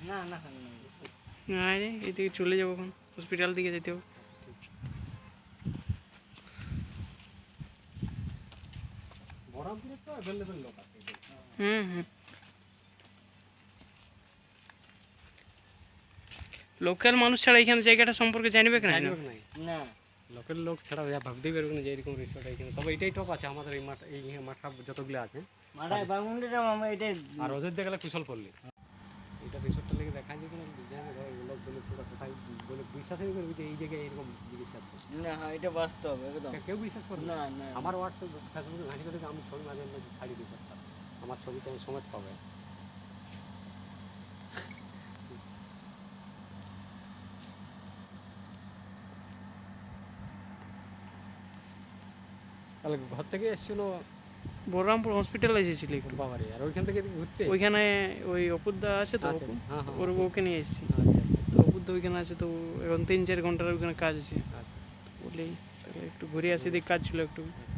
না না না রে, এদিকে চলে যাবো, এখন হসপিটাল দিকে যেতে হবে। বহরমপুরে তো অ্যাভেলেবেল লোক আছে। হুম। লোকাল মানুষ ছাড়া এখানে জায়গাটা সম্পর্কে জানবে কেন? জানবে নাই না লোকাল লোক ছাড়া ভাবতেই পারবে না যে এরকম রিসোর্ট এখানে। তবে এটাই টপ আছে আমাদের এই মাঠ, এই মাঠটা যতগুলো আছে। মাথায় বাগুনটা মামা এটা আর অযোধ্যা গেলে কুশলপল্লী। এটা রিসোর্টটা লেগে দেখা যায় কিনা জানি না, লোক বলে তোরা কোথায় বলে বিশ্বাসই করবি যে এই জায়গায় এরকম জিনিস আছে। না হ্যাঁ এটা বাস্তব একদম। কেউ বিশ্বাস করবে না না আমার হোয়াটসঅ্যাপ ফেসবুকে ঘাঁটি করে আমি ছবি মাঝে মাঝে ছাড়ি দিই সবটা। আমার ছবি তো সমেত পাবে। তাহলে ঘর থেকে এসেছিল বলরামপুর হসপিটাল এসেছিল বাবারে, আর ওইখান থেকে ঘুরতে। ওইখানে ওই অপুদা আছে তো, আচ্ছা, হ্যাঁ, হ্যাঁ। ওর বউকে নিয়ে এসেছি। আচ্ছা তো অপুদা ওইখানে আছে, তো এখন 3-4 ঘন্টার ওইখানে কাজ আছে আচ্ছা বলেই তাহলে একটু ঘুরে আসি, দিক কাজ ছিল একটু। আচ্ছা।